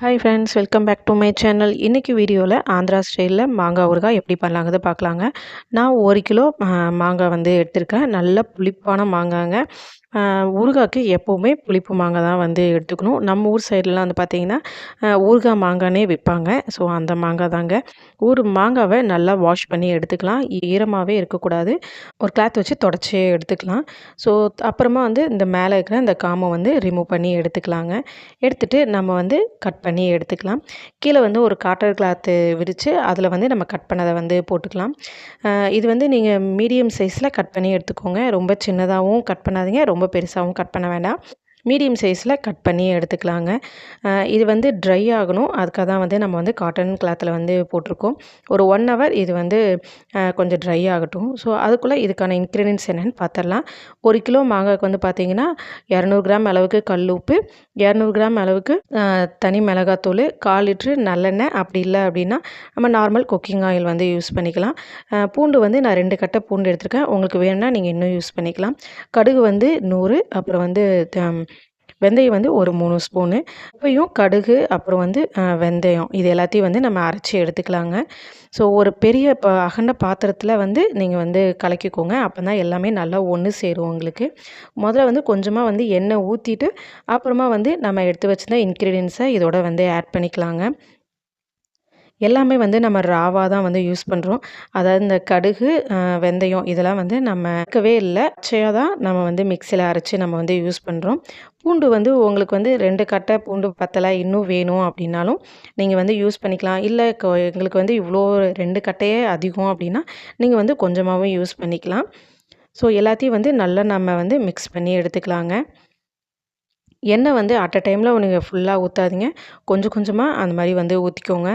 Hi friends, welcome back to my channel. இன்றைக்கி வீடியோவில் ஆந்திரா ஸ்டைலில் மாங்காய் ஊறுகாய் எப்படி பண்ணலாங்கிறத பார்க்கலாங்க. நான் 1 கிலோ மாங்காய் வந்து எடுத்திருக்கேன். நல்ல புளிப்பான மாங்காங்க. ஊறுகாய்க்கு எப்போவுமே புளிப்பு மாங்காய் தான் வந்து எடுத்துக்கணும். நம்ம ஊர் சைட்லலாம் வந்து பார்த்திங்கன்னா ஊறுகாய் மாங்கானே விற்பாங்க. ஸோ அந்த மாங்காய் தாங்க. ஒரு மாங்காவை நல்லா வாஷ் பண்ணி எடுத்துக்கலாம். ஈரமாகவே இருக்கக்கூடாது. ஒரு கிளாத் வச்சு தொடச்சி எடுத்துக்கலாம். ஸோ அப்புறமா வந்து இந்த மேலே இருக்கிற இந்த காமை வந்து ரிமூவ் பண்ணி எடுத்துக்கலாங்க. எடுத்துகிட்டு நம்ம வந்து கட் பண்ணி எடுத்துக்கலாம். கீழே வந்து ஒரு காட்டன் கிளாத்து விரித்து அதில் வந்து நம்ம கட் பண்ணதை வந்து போட்டுக்கலாம். இது வந்து நீங்கள் மீடியம் சைஸில் கட் பண்ணி எடுத்துக்கோங்க. ரொம்ப சின்னதாகவும் கட் பண்ணாதீங்க, ரொம்ப பெருசாகவும் கட் பண்ண வேண்டாம். மீடியம் சைஸில் கட் பண்ணி எடுத்துக்கலாங்க. இது வந்து ட்ரை ஆகணும். அதுக்காக தான் வந்து நம்ம வந்து காட்டன் கிளாத்தில் வந்து போட்டிருக்கோம். ஒரு 1 ஹவர் இது வந்து கொஞ்சம் ட்ரை ஆகட்டும். ஸோ அதுக்குள்ளே இதுக்கான இன்க்ரீடியன்ட்ஸ் என்னென்னு பார்த்துடலாம். 1 கிலோ மாங்காய்க்கு வந்து பார்த்திங்கன்னா 200 கிராம் அளவுக்கு கல் உப்பு, 200 கிராம் அளவுக்கு தனி மிளகாத்தூள், 1/4 லிட்ரு நல்லெண்ணெய், அப்படி இல்லை அப்படின்னா நம்ம நார்மல் குக்கிங் ஆயில் வந்து யூஸ் பண்ணிக்கலாம். பூண்டு வந்து நான் 2 கட்டை பூண்டு எடுத்திருக்கேன். உங்களுக்கு வேணும்னா நீங்கள் இன்னும் யூஸ் பண்ணிக்கலாம். கடுகு வந்து 100, அப்புறம் வந்து வெந்தயம் வந்து ஒரு 3 ஸ்பூனு. உப்பையும் கடுகு அப்புறம் வந்து வெந்தயம் இது எல்லாத்தையும் வந்து நம்ம அரைச்சி எடுத்துக்கலாங்க. ஸோ ஒரு பெரிய அகண்ட பாத்திரத்தில் வந்து நீங்கள் வந்து கலக்கிக்கோங்க. அப்போ தான் எல்லாமே நல்லா ஒன்று சேரும் உங்களுக்கு. முதல்ல வந்து கொஞ்சமாக வந்து எண்ணெய் ஊற்றிட்டு அப்புறமா வந்து நம்ம எடுத்து வச்சிருந்த இன்க்ரீடியன்ஸை இதோட வந்து ஆட் பண்ணிக்கலாங்க. எல்லாமே வந்து நம்ம ராவா தான் வந்து யூஸ் பண்ணுறோம். அதாவது இந்த கடுகு, வெந்தயம் இதெல்லாம் வந்து நம்ம வறுக்கவே இல்ல. பச்சையாக தான் நம்ம வந்து மிக்ஸியில் அரைச்சு நம்ம வந்து யூஸ் பண்ணுறோம். பூண்டு வந்து உங்களுக்கு வந்து 2 கட்டை பூண்டு பத்தலை, இன்னும் வேணும் அப்படின்னாலும் நீங்கள் வந்து யூஸ் பண்ணிக்கலாம். இல்லை எங்களுக்கு வந்து இவ்வளோ 2 கட்டையே அதிகம் அப்படின்னா நீங்கள் வந்து கொஞ்சமாகவும் யூஸ் பண்ணிக்கலாம். ஸோ எல்லாத்தையும் வந்து நல்லா நம்ம வந்து மிக்ஸ் பண்ணி எடுத்துக்கலாங்க. எண்ணெய் வந்து அட் அ டைமில் நீங்கள் ஃபுல்லாக ஊற்றாதீங்க. கொஞ்சம் கொஞ்சமாக அந்த மாதிரி வந்து ஊற்றிக்கோங்க.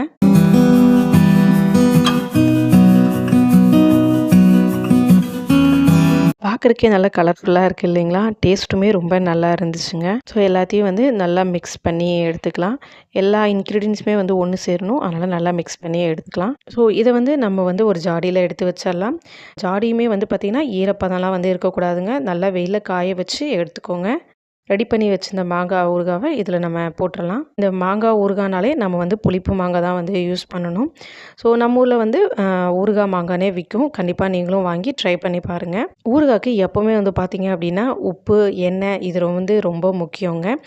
பார்க்குறக்கே நல்லா கலர்ஃபுல்லாக இருக்குது இல்லைங்களா? டேஸ்ட்டுமே ரொம்ப நல்லா இருந்துச்சுங்க. ஸோ எல்லாத்தையும் வந்து நல்லா மிக்ஸ் பண்ணி எடுத்துக்கலாம். எல்லா இன்க்ரீடியன்ஸுமே வந்து ஒன்று சேரணும். அதனால் நல்லா மிக்ஸ் பண்ணி எடுத்துக்கலாம். ஸோ இதை வந்து நம்ம வந்து ஒரு ஜாடியில் எடுத்து வச்சிடலாம். ஜாடியுமே வந்து பார்த்திங்கன்னா ஈரப்பதம்லாம் வந்து இருக்கக்கூடாதுங்க. நல்லா வெயிலில் காய வச்சு எடுத்துக்கோங்க. ரெடி பண்ணி வச்சிருந்த மாங்காய் ஊறுகாவை இதில் நம்ம போட்டுடலாம். இந்த மாங்காய் ஊறுகாய்னாலே நம்ம வந்து புளிப்பு மாங்காய் தான் வந்து யூஸ் பண்ணணும். ஸோ நம்ம ஊரில் வந்து ஊறுகாய் மாங்கானே விற்கும். கண்டிப்பாக நீங்களும் வாங்கி ட்ரை பண்ணி பாருங்கள். ஊறுகாய்க்கு எப்போவுமே வந்து பார்த்திங்க அப்படின்னா உப்பு, எண்ணெய் இது வந்து ரொம்ப முக்கியங்க.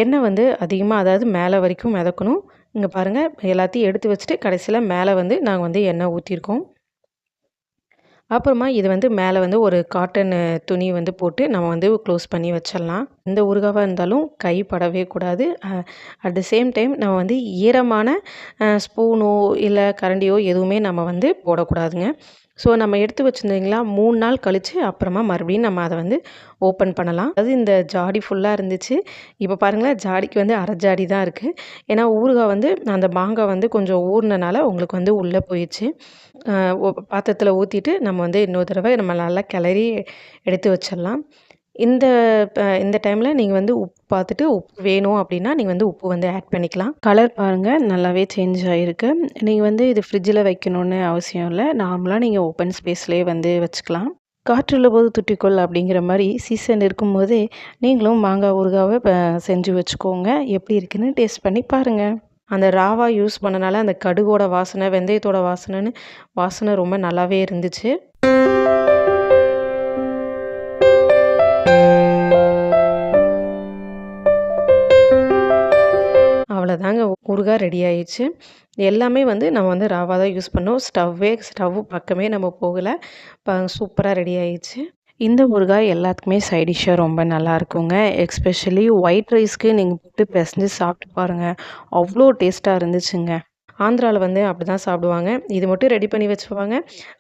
எண்ணெய் வந்து அதிகமாக, அதாவது மேலே வரைக்கும் மிதக்கணும். இங்கே பாருங்கள், எல்லாத்தையும் எடுத்து வச்சுட்டு கடைசியில் மேலே வந்து நாங்கள் வந்து எண்ணெய் ஊற்றிருக்கோம். அப்புறமா இது வந்து மேலே வந்து ஒரு காட்டன் துணி வந்து போட்டு நம்ம வந்து க்ளோஸ் பண்ணி வச்சிடலாம். எந்த ஊறுகாவாக இருந்தாலும் கை படவே கூடாது. அட் த சேம் டைம் நம்ம வந்து ஈரமான ஸ்பூனோ இல்லை கரண்டியோ எதுவுமே நம்ம வந்து போடக்கூடாதுங்க. ஸோ நம்ம எடுத்து வச்சுருந்தீங்களா 3 நாள் கழித்து அப்புறமா மறுபடியும் நம்ம அதை வந்து ஓப்பன் பண்ணலாம். அதாவது இந்த ஜாடி ஃபுல்லாக இருந்துச்சு. இப்போ பாருங்களேன், ஜாடிக்கு வந்து அரை ஜாடி தான் இருக்குது. ஏன்னா ஊறுகாய் வந்து அந்த மாங்காய் வந்து கொஞ்சம் ஊறினனால உங்களுக்கு வந்து உள்ளே போயிடுச்சு. பாத்திரத்தில் ஊற்றிட்டு நம்ம வந்து இன்னொரு தடவை நம்ம நல்லா கிளறி எடுத்து வச்சிடலாம். இந்த டைமில் நீங்கள் வந்து உப்பு பார்த்துட்டு உப்பு வேணும் அப்படின்னா நீங்கள் வந்து உப்பு வந்து ஆட் பண்ணிக்கலாம். கலர் பாருங்கள், நல்லாவே சேஞ்ச் ஆகிருக்கு. நீங்கள் வந்து இது ஃப்ரிட்ஜில் வைக்கணுன்னு அவசியம் இல்லை. நார்மலாக நீங்கள் ஓப்பன் ஸ்பேஸ்லேயே வந்து வச்சுக்கலாம். காற்றுள்ள போது துட்டிக்கொள் அப்படிங்கிற மாதிரி சீசன் இருக்கும்போதே நீங்களும் மாங்காய் ஊறுகாவை செஞ்சு வச்சுக்கோங்க. எப்படி இருக்குன்னு டேஸ்ட் பண்ணி பாருங்கள். அந்த ராவா யூஸ் பண்ணனால அந்த கடுகோட வாசனை, வெந்தயத்தோட வாசனை ரொம்ப நல்லாவே இருந்துச்சு. அவ்வளோதாங்க, ஊறுகாய் ரெடி ஆயிடுச்சு. எல்லாமே வந்து நம்ம வந்து ராவா தான் யூஸ் பண்ணோம். ஸ்டவ் பக்கமே நம்ம போகலை. சூப்பராக ரெடி ஆயிடுச்சு. இந்த ஊறுகாய் எல்லாத்துக்குமே சைட் டிஷ்ஷாக ரொம்ப நல்லாயிருக்குங்க. எஸ்பெஷலி ஒயிட் ரைஸ்க்கு நீங்கள் போட்டு பிசைஞ்சு சாப்பிட்டு பாருங்கள். அவ்வளோ டேஸ்ட்டாக இருந்துச்சுங்க. ஆந்திராவில் வந்து அப்படி தான் சாப்பிடுவாங்க. இது மட்டும் ரெடி பண்ணி வச்சுப்பாங்க.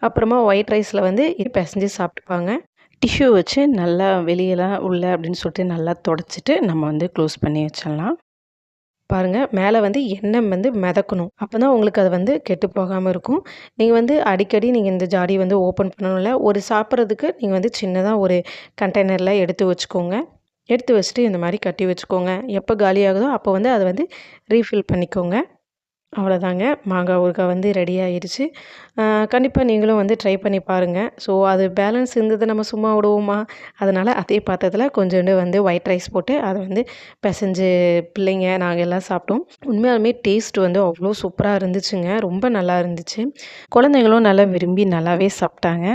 அப்புறமா ஒயிட் ரைஸில் வந்து இது பிசைஞ்சு சாப்பிட்டுப்பாங்க. டிஷ்யூ வச்சு நல்லா வெளியெல்லாம் உள்ள அப்படின்னு சொல்லிட்டு நல்லா தொடச்சிட்டு நம்ம வந்து க்ளோஸ் பண்ணி வச்சிடலாம். பாருங்கள், மேலே வந்து எண்ணெய் வந்து மிதக்கணும். அப்போ தான் உங்களுக்கு அது வந்து கெட்டு போகாமல் இருக்கும். நீங்கள் வந்து அடிக்கடி நீங்கள் இந்த ஜாடி வந்து ஓப்பன் பண்ணணும்ல. ஒரு சாப்பிட்றதுக்கு நீங்கள் வந்து சின்னதாக ஒரு கண்டெய்னரில் எடுத்து வச்சுக்கோங்க. எடுத்து வச்சுட்டு இந்த மாதிரி கட்டி வச்சுக்கோங்க. எப்போ காலியாகுதோ அப்போ வந்து அதை வந்து ரீஃபில் பண்ணிக்கோங்க. அவ்வளோதாங்க. மாங்காய் ஊறுகாய் வந்து ரெடி ஆயிருச்சு. கண்டிப்பா நீங்களும் வந்து ட்ரை பண்ணி பாருங்க. ஸோ அது பேலன்ஸ் இருந்தது நம்ம சும்மா விடுவோமா? அதனால அதே பாத்திரத்தில கொஞ்சோண்டு வந்து ஒயிட் ரைஸ் போட்டு அத வந்து பெசஞ்சு பிள்ளைங்க நாங்க எல்லாம் சாப்பிட்டோம். உண்மையாலுமே டேஸ்ட் வந்து அவ்வளோ சூப்பரா இருந்துச்சுங்க. ரொம்ப நல்லா இருந்துச்சு. குழந்தைங்களும் நல்லா விரும்பி நல்லாவே சாப்பிட்டாங்க.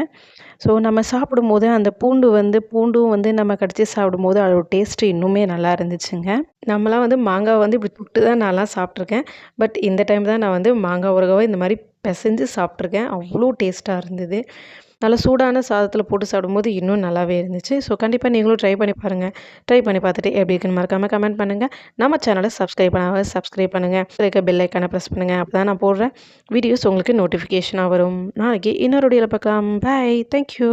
ஸோ நம்ம சாப்பிடும்போது அந்த பூண்டும் வந்து நம்ம கடிச்சு சாப்பிடும்போது அதோட டேஸ்ட்டு இன்னுமே நல்லா இருந்துச்சுங்க. நம்மலாம் வந்து மாங்காய் வந்து இப்படி தொட்டு தான் நான்லாம் சாப்பிட்டுருக்கேன். பட் இந்த டைம் தான் நான் வந்து மாங்காய் ஊறுகாவ இந்த மாரி பெசஞ்சு சாப்பிட்டுருக்கேன். அவ்வளோ டேஸ்ட்டா இருந்தது. நல்லா சூடான சாதத்தில போட்டு சாப்பிடும்போது இன்னும் நல்லாவே இருந்துச்சு. ஸோ கண்டிப்பா நீங்களும் ட்ரை பண்ணி பாருங்க. ட்ரை பண்ணி பார்த்துட்டு எப்படி இருக்குன்னு மறக்காம கமெண்ட் பண்ணுங்க. நம்ம சேனல சப்ஸ்கிரைப் பண்ணாதவங்க சப்ஸ்கிரைப் பண்ணுங்க. இருக்க பெல் ஐக்கான பிரஸ் பண்ணுங்க. அப்பதான் நான் போடுற வீடியோஸ் உங்களுக்கு நோட்டிஃபிகேஷனா வரும். நாளைக்கு இன்னொரு வீடியோல பார்க்கலாம். பாய். Thank you.